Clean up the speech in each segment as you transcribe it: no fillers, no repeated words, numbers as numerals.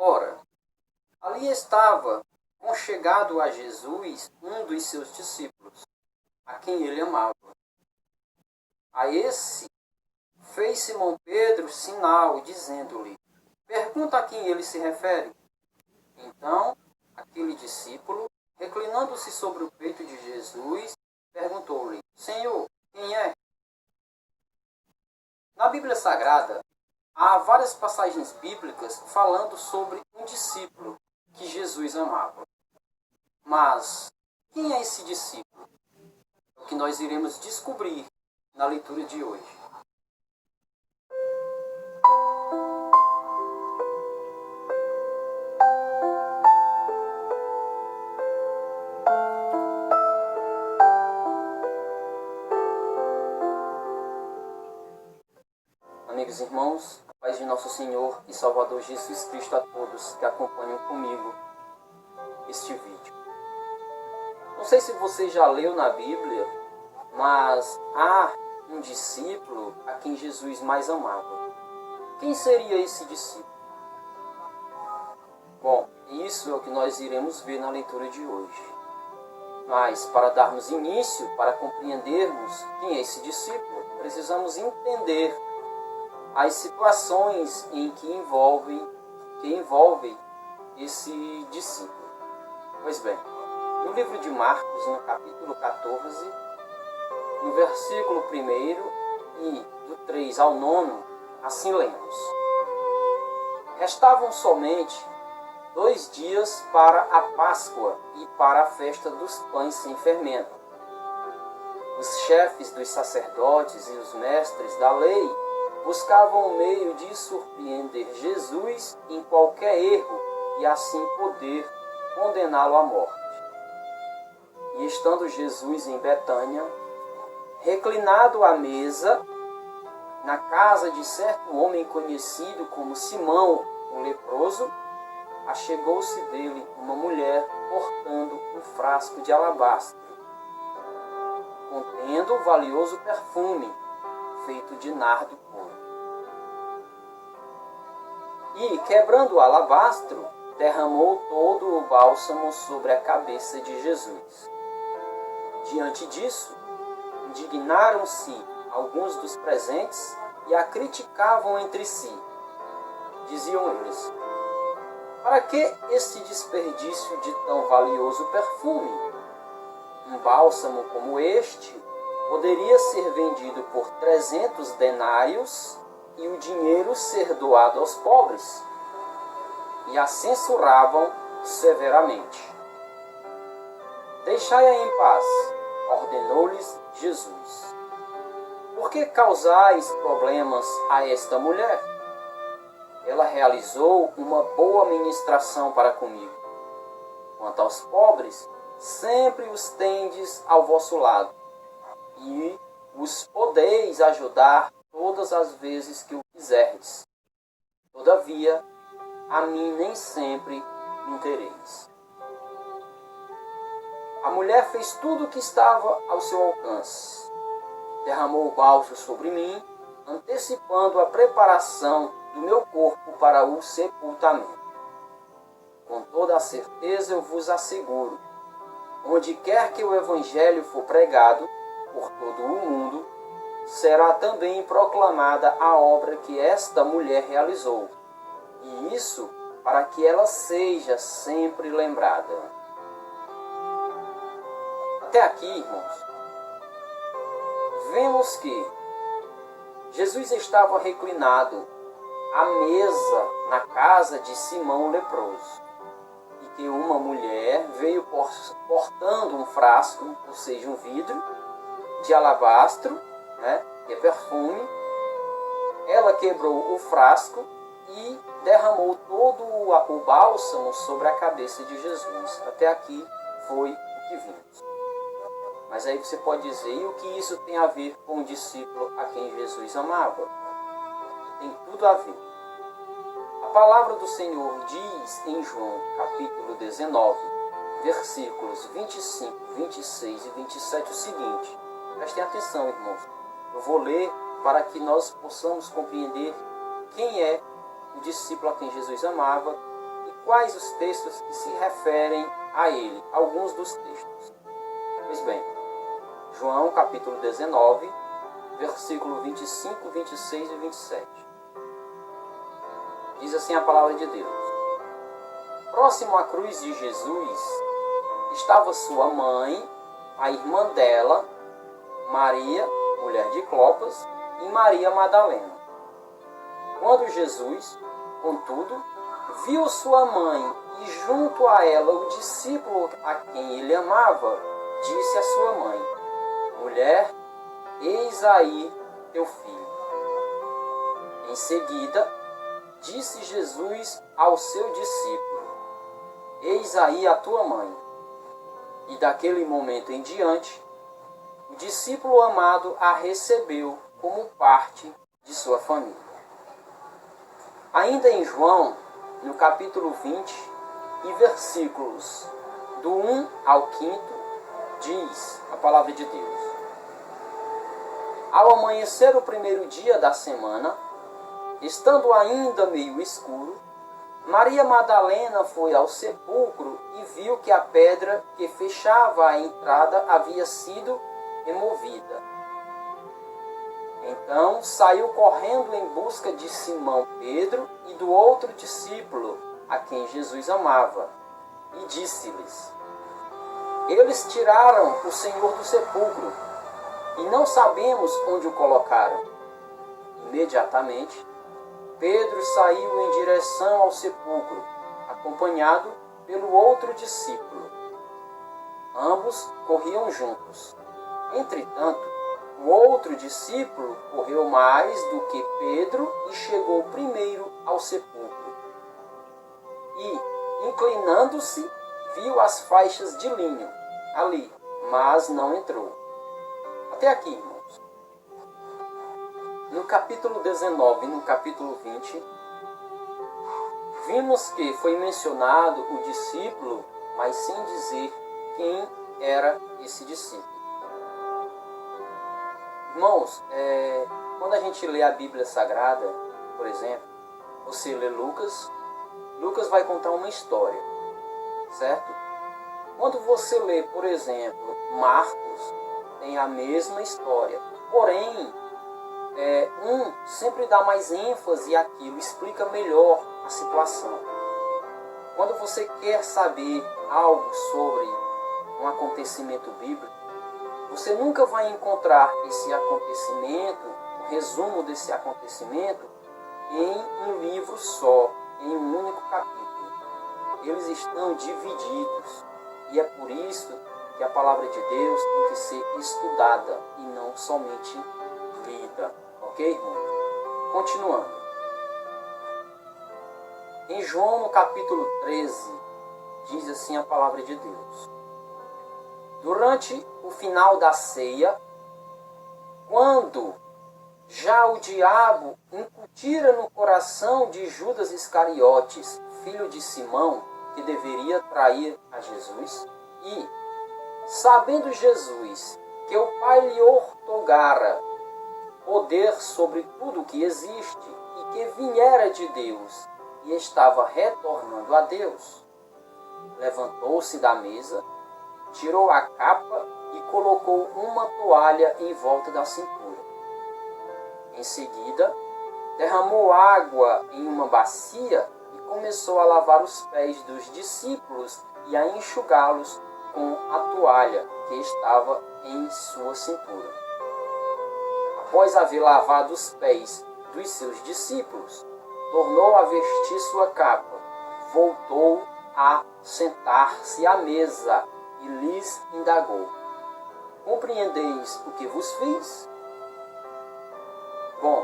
Ora, ali estava conchegado a Jesus um dos seus discípulos, a quem ele amava. A esse fez Simão Pedro sinal, dizendo-lhe: pergunta a quem ele se refere. Então, aquele discípulo, reclinando-se sobre o peito de Jesus, perguntou-lhe: Senhor, quem é? Na Bíblia Sagrada, há várias passagens bíblicas falando sobre um discípulo que Jesus amava. Mas quem é esse discípulo? É o que nós iremos descobrir na leitura de hoje. Amigos e irmãos, a paz de nosso Senhor e Salvador Jesus Cristo a todos que acompanham comigo este vídeo. Não sei se você já leu na Bíblia, mas há um discípulo a quem Jesus mais amava. Quem seria esse discípulo? Bom, isso é o que nós iremos ver na leitura de hoje. Mas para darmos início, para compreendermos quem é esse discípulo, precisamos entender as situações em que envolvem esse discípulo. Pois bem, no livro de Marcos, no capítulo 14, no versículo 1 e do 3 ao 9, assim lemos: Restavam somente 2 dias para a Páscoa e para a festa dos pães sem fermento. Os chefes dos sacerdotes e os mestres da lei buscavam o meio de surpreender Jesus em qualquer erro e assim poder condená-lo à morte. E estando Jesus em Betânia, reclinado à mesa, na casa de certo homem conhecido como Simão, um leproso, achegou-se dele uma mulher portando um frasco de alabastro, contendo valioso perfume, feito de nardo puro. E, quebrando o alabastro, derramou todo o bálsamo sobre a cabeça de Jesus. Diante disso, indignaram-se alguns dos presentes e a criticavam entre si. Diziam eles: para que este desperdício de tão valioso perfume? Um bálsamo como este poderia ser vendido por 300 denários e o dinheiro ser doado aos pobres. E a censuravam severamente. Deixai-a em paz, ordenou-lhes Jesus. Por que causais problemas a esta mulher? Ela realizou uma boa ministração para comigo. Quanto aos pobres, sempre os tendes ao vosso lado, e os podeis ajudar todas as vezes que o quiserdes. Todavia, a mim nem sempre me tereis. A mulher fez tudo o que estava ao seu alcance. Derramou o bálsamo sobre mim, antecipando a preparação do meu corpo para o sepultamento. Com toda a certeza eu vos asseguro, onde quer que o Evangelho for pregado por todo o mundo, será também proclamada a obra que esta mulher realizou, e isso para que ela seja sempre lembrada. Até aqui, irmãos, vemos que Jesus estava reclinado à mesa na casa de Simão leproso, e que uma mulher veio portando um frasco, ou seja, um vidro de alabastro, que é perfume. Ela quebrou o frasco e derramou todo o bálsamo sobre a cabeça de Jesus. Até aqui foi o que vimos. Mas aí você pode dizer, e o que isso tem a ver com o discípulo a quem Jesus amava? Tem tudo a ver. A palavra do Senhor diz em João, capítulo 19, versículos 25, 26 e 27 o seguinte. Prestem atenção, irmãos. Eu vou ler para que nós possamos compreender quem é o discípulo a quem Jesus amava quais os textos que se referem a ele, alguns dos textos. Pois bem, João capítulo 19, versículo 25, 26 e 27. Diz assim a palavra de Deus: próximo à cruz de Jesus estava sua mãe, a irmã dela, Maria, mulher de Clopas, e Maria Madalena. Quando Jesus, contudo, viu sua mãe e junto a ela o discípulo a quem ele amava, disse à sua mãe: mulher, eis aí teu filho. Em seguida, disse Jesus ao seu discípulo: eis aí a tua mãe. E daquele momento em diante, o discípulo amado a recebeu como parte de sua família. Ainda em João, no capítulo 20 e versículos do 1 ao 5, diz a palavra de Deus: ao amanhecer o primeiro dia da semana, estando ainda meio escuro, Maria Madalena foi ao sepulcro e viu que a pedra que fechava a entrada havia sido removida. Então saiu correndo em busca de Simão Pedro e do outro discípulo a quem Jesus amava, e disse-lhes: eles tiraram o Senhor do sepulcro e não sabemos onde o colocaram. Imediatamente, Pedro saiu em direção ao sepulcro, acompanhado pelo outro discípulo. Ambos corriam juntos. Entretanto, o outro discípulo correu mais do que Pedro e chegou primeiro ao sepulcro. E, inclinando-se, viu as faixas de linho ali, mas não entrou. Até aqui, irmãos. No capítulo 19 e no capítulo 20, vimos que foi mencionado o discípulo, mas sem dizer quem era esse discípulo. Irmãos, quando a gente lê a Bíblia Sagrada, por exemplo, você lê Lucas, Lucas vai contar uma história, certo? Quando você lê, por exemplo, Marcos, tem a mesma história, porém, um sempre dá mais ênfase àquilo, explica melhor a situação. Quando você quer saber algo sobre um acontecimento bíblico, você nunca vai encontrar esse acontecimento, o resumo desse acontecimento, em um livro só, em um único capítulo. Eles estão divididos. E é por isso que a palavra de Deus tem que ser estudada e não somente lida. Ok, irmão? Continuando. Em João, no capítulo 13, diz assim a palavra de Deus: durante o final da ceia, quando já o diabo incutira no coração de Judas Iscariotes, filho de Simão, que deveria trair a Jesus, e, sabendo Jesus que o Pai lhe outorgara poder sobre tudo que existe e que viera de Deus e estava retornando a Deus, levantou-se da mesa, tirou a capa e colocou uma toalha em volta da cintura. Em seguida, derramou água em uma bacia e começou a lavar os pés dos discípulos e a enxugá-los com a toalha que estava em sua cintura. Após haver lavado os pés dos seus discípulos, tornou a vestir sua capa, voltou a sentar-se à mesa e lhes indagou: compreendeis o que vos fiz? Bom,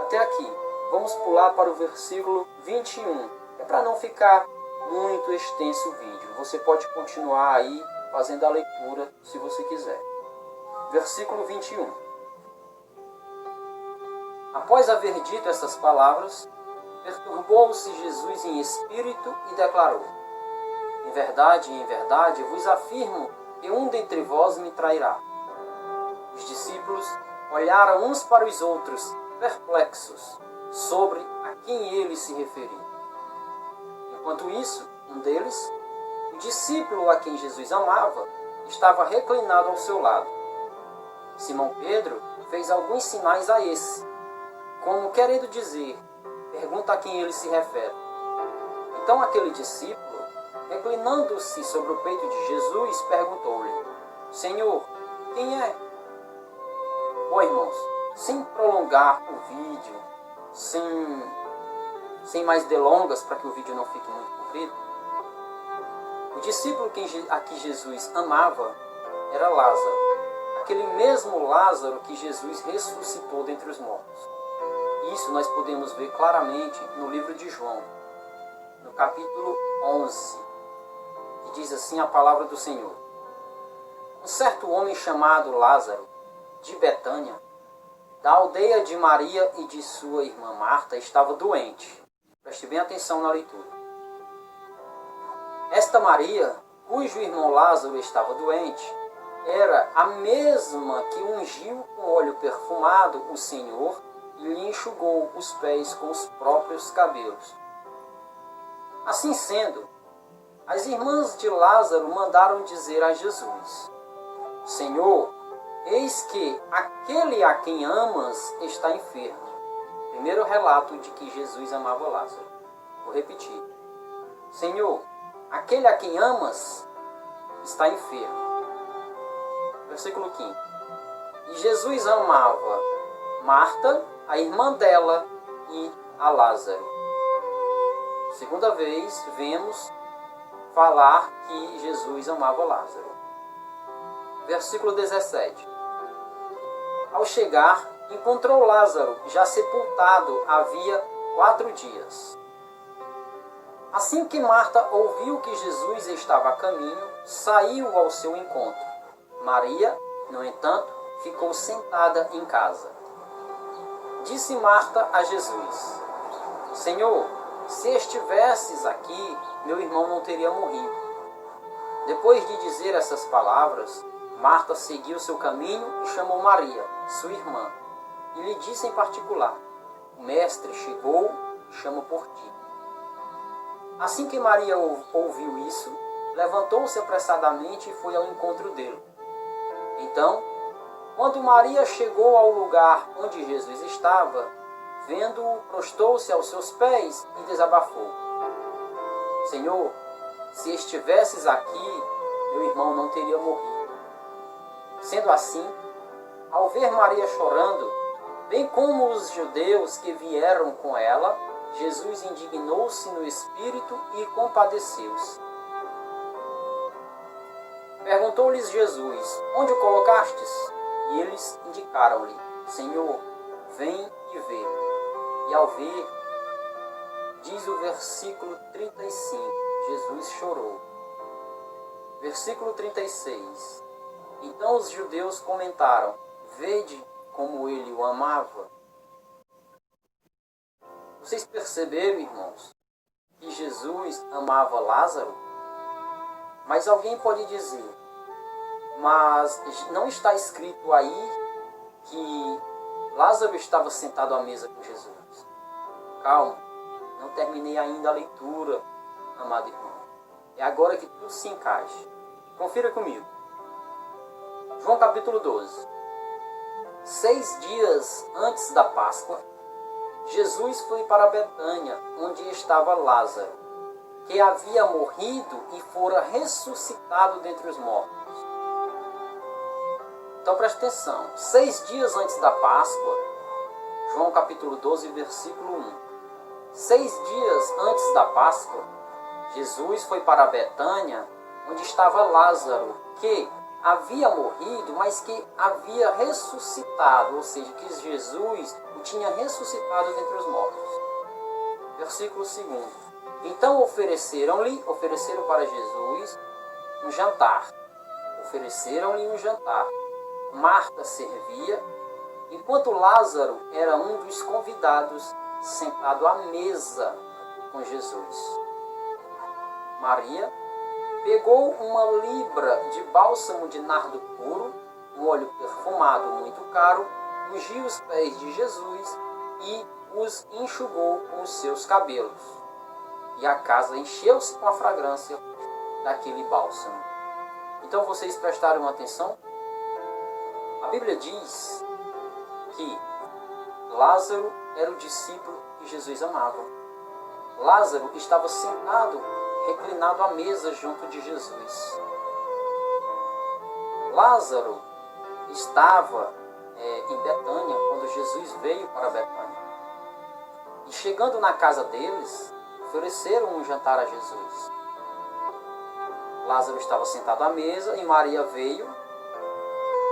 até aqui. Vamos pular para o versículo 21. É para não ficar muito extenso o vídeo. Você pode continuar aí fazendo a leitura se você quiser. Versículo 21. Após haver dito essas palavras, perturbou-se Jesus em espírito e declarou: em verdade, vos afirmo que um dentre vós me trairá. Os discípulos olharam uns para os outros, perplexos, sobre a quem ele se referia. Enquanto isso, um deles, o discípulo a quem Jesus amava, estava reclinado ao seu lado. Simão Pedro fez alguns sinais a esse, como querendo dizer, pergunta a quem ele se refere. Então aquele discípulo, reclinando-se sobre o peito de Jesus, perguntou-lhe: Senhor, quem é? Bom, irmãos, sem prolongar o vídeo, sem mais delongas, para que o vídeo não fique muito comprido, o discípulo a que Jesus amava era Lázaro, aquele mesmo Lázaro que Jesus ressuscitou dentre os mortos. Isso nós podemos ver claramente no livro de João, no capítulo 11, que diz assim a palavra do Senhor. Um certo homem chamado Lázaro, de Betânia, da aldeia de Maria e de sua irmã Marta, estava doente. Preste bem atenção na leitura. Esta Maria, cujo irmão Lázaro estava doente, era a mesma que ungiu com óleo perfumado o Senhor e lhe enxugou os pés com os próprios cabelos. Assim sendo, as irmãs de Lázaro mandaram dizer a Jesus: Senhor, eis que aquele a quem amas está enfermo. Primeiro relato de que Jesus amava Lázaro. Vou repetir. Senhor, aquele a quem amas está enfermo. Versículo 15. E Jesus amava Marta, a irmã dela, e a Lázaro. Segunda vez, vemos falar que Jesus amava Lázaro. Versículo 17. Ao chegar, encontrou Lázaro, já sepultado havia 4 dias. Assim que Marta ouviu que Jesus estava a caminho, saiu ao seu encontro. Maria, no entanto, ficou sentada em casa. Disse Marta a Jesus: Senhor, se estivesses aqui, meu irmão não teria morrido. Depois de dizer essas palavras, Marta seguiu seu caminho e chamou Maria, sua irmã, e lhe disse em particular: O mestre chegou e chama por ti. Assim que Maria ouviu isso, levantou-se apressadamente e foi ao encontro dele. Então, quando Maria chegou ao lugar onde Jesus estava, vendo-o, prostou-se aos seus pés e desabafou: Senhor, se estivesses aqui, meu irmão não teria morrido. Sendo assim, ao ver Maria chorando, bem como os judeus que vieram com ela, Jesus indignou-se no espírito e compadeceu-se. Perguntou-lhes Jesus: Onde o colocastes? E eles indicaram-lhe: Senhor, vem e vê. E ao ver, diz o versículo 35, Jesus chorou. Versículo 36. Então os judeus comentaram: Vede como ele o amava. Vocês perceberam, irmãos, que Jesus amava Lázaro? Mas alguém pode dizer: mas não está escrito aí que Lázaro estava sentado à mesa com Jesus? Calma, não terminei ainda a leitura, amado irmão. É agora que tudo se encaixa. Confira comigo. João capítulo 12. 6 dias antes da Páscoa, Jesus foi para Betânia, onde estava Lázaro, que havia morrido e fora ressuscitado dentre os mortos. Então preste atenção. 6 dias antes da Páscoa, João capítulo 12, versículo 1. 6 dias antes da Páscoa, Jesus foi para Betânia, onde estava Lázaro, que havia morrido, mas que havia ressuscitado, ou seja, que Jesus o tinha ressuscitado dentre os mortos. Versículo 2. Então ofereceram para Jesus um jantar. Ofereceram-lhe um jantar. Marta servia, enquanto Lázaro era um dos convidados sentado à mesa com Jesus. Maria pegou uma libra de bálsamo de nardo puro, um óleo perfumado muito caro, ungiu os pés de Jesus e os enxugou com os seus cabelos. e a casa encheu-se com a fragrância daquele bálsamo. Então vocês prestaram atenção? A Bíblia diz que Lázaro era o discípulo que Jesus amava. Lázaro estava sentado, reclinado à mesa junto de Jesus. Lázaro estava em Betânia quando Jesus veio para Betânia. E chegando na casa deles, ofereceram um jantar a Jesus. Lázaro estava sentado à mesa e Maria veio,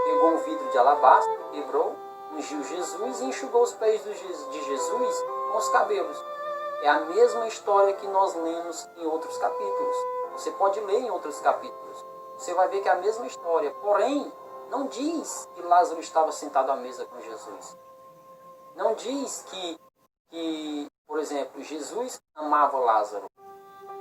pegou um vidro de alabastro, quebrou, ungiu Jesus e enxugou os pés de Jesus com os cabelos. É a mesma história que nós lemos em outros capítulos. Você pode ler em outros capítulos. Você vai ver que é a mesma história. Porém, não diz que Lázaro estava sentado à mesa com Jesus. Não diz que por exemplo, Jesus amava Lázaro.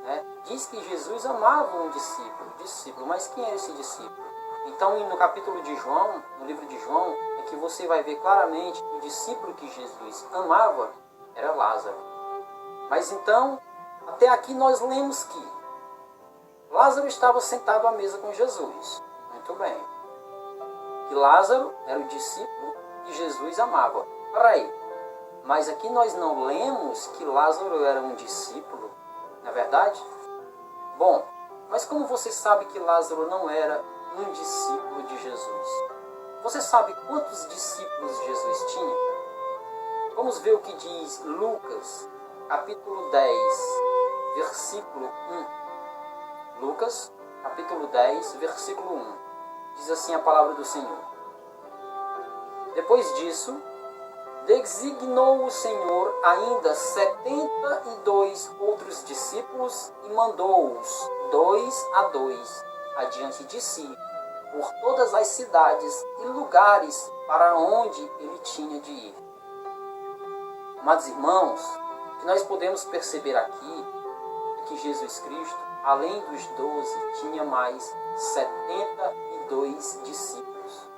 Né? Diz que Jesus amava um discípulo. Mas quem era esse discípulo? Então, no capítulo de João, no livro de João, é que você vai ver claramente que o discípulo que Jesus amava era Lázaro. Mas então, até aqui nós lemos que Lázaro estava sentado à mesa com Jesus. Muito bem. Que Lázaro era o discípulo que Jesus amava. Peraí, mas aqui nós não lemos que Lázaro era um discípulo, não é verdade? Bom, mas como você sabe que Lázaro não era um discípulo de Jesus? Você sabe quantos discípulos Jesus tinha? Vamos ver o que diz Lucas, capítulo 10, versículo 1. Lucas, capítulo 10, versículo 1. Diz assim a palavra do Senhor. Depois disso, designou o Senhor ainda 72 outros discípulos e mandou-os, 2 a 2, adiante de si, por todas as cidades e lugares para onde ele tinha de ir. Amados irmãos, o que nós podemos perceber aqui é que Jesus Cristo, além dos 12, tinha mais 72 discípulos,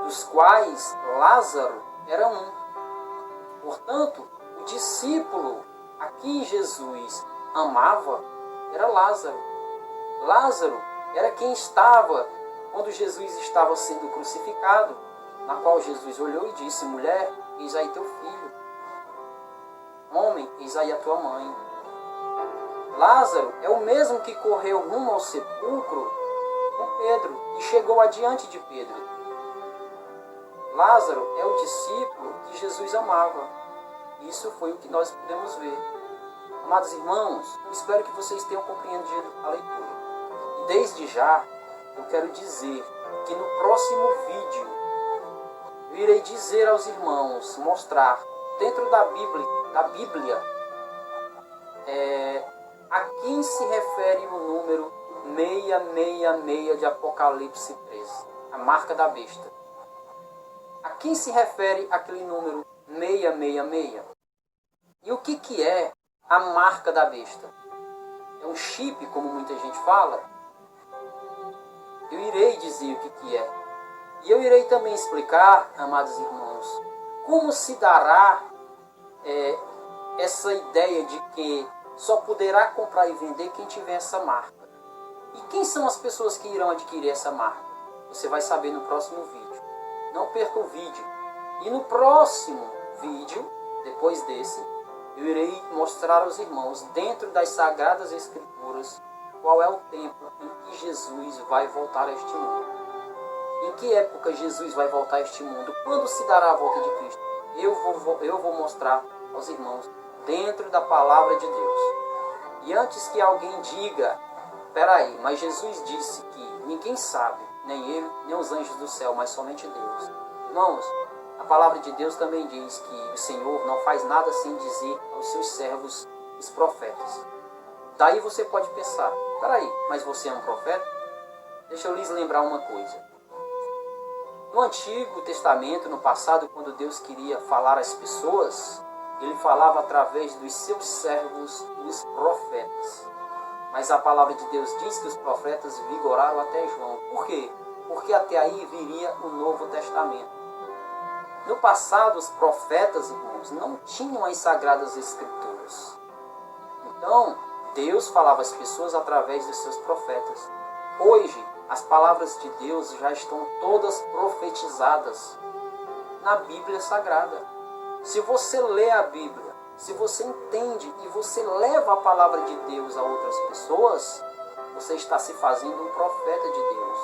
dos quais Lázaro era um. Portanto, o discípulo a quem Jesus amava era Lázaro. Lázaro era quem estava quando Jesus estava sendo crucificado, na qual Jesus olhou e disse: mulher, eis aí teu filho. Homem, eis aí a tua mãe. Lázaro é o mesmo que correu rumo ao sepulcro com Pedro e chegou adiante de Pedro. Lázaro é o discípulo que Jesus amava. Isso foi o que nós podemos ver. Amados irmãos, espero que vocês tenham compreendido a leitura. E desde já, eu quero dizer que no próximo vídeo, eu irei dizer aos irmãos, mostrar dentro da Bíblia, a quem se refere o número 666 de Apocalipse 13, a marca da besta. A quem se refere aquele número 666? E o que é a marca da besta? É um chip, como muita gente fala? Eu irei dizer o que é. E eu irei também explicar, amados irmãos, como se dará essa ideia de que só poderá comprar e vender quem tiver essa marca. E quem são as pessoas que irão adquirir essa marca? Você vai saber no próximo vídeo. Não perca o vídeo. E no próximo vídeo, depois desse, eu irei mostrar aos irmãos, dentro das Sagradas Escrituras, qual é o tempo em que Jesus vai voltar a este mundo. Em que época Jesus vai voltar a este mundo? Quando se dará a volta de Cristo? Eu vou mostrar aos irmãos, dentro da Palavra de Deus. E antes que alguém diga, peraí, mas Jesus disse que ninguém sabe, nem ele, nem os anjos do céu, mas somente Deus. Irmãos, a palavra de Deus também diz que o Senhor não faz nada sem dizer aos seus servos, os profetas. Daí você pode pensar, peraí, mas você é um profeta? Deixa eu lhes lembrar uma coisa. No Antigo Testamento, no passado, quando Deus queria falar às pessoas, ele falava através dos seus servos, os profetas. Mas a palavra de Deus diz que os profetas vigoraram até João. Por quê? Porque até aí viria o Novo Testamento. No passado, os profetas, irmãos, não tinham as Sagradas Escrituras. Então, Deus falava às pessoas através dos seus profetas. Hoje, as palavras de Deus já estão todas profetizadas na Bíblia Sagrada. Se você lê a Bíblia, se você entende e você leva a palavra de Deus a outras pessoas, você está se fazendo um profeta de Deus.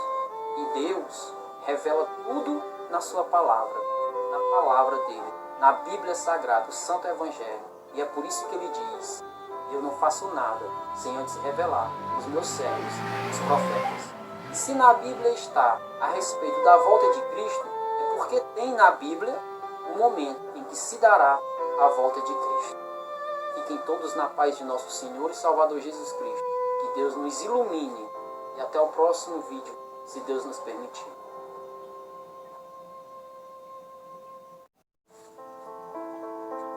E Deus revela tudo na sua palavra, na palavra dele, na Bíblia Sagrada, o Santo Evangelho. E é por isso que ele diz: eu não faço nada sem antes revelar os meus servos, os profetas. E se na Bíblia está a respeito da volta de Cristo, é porque tem na Bíblia o momento em que se dará a volta de Cristo. Fiquem todos na paz de nosso Senhor e Salvador Jesus Cristo. Que Deus nos ilumine. E até o próximo vídeo, se Deus nos permitir.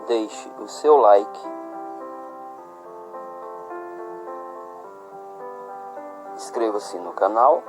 Deixe o seu like. Inscreva-se no canal.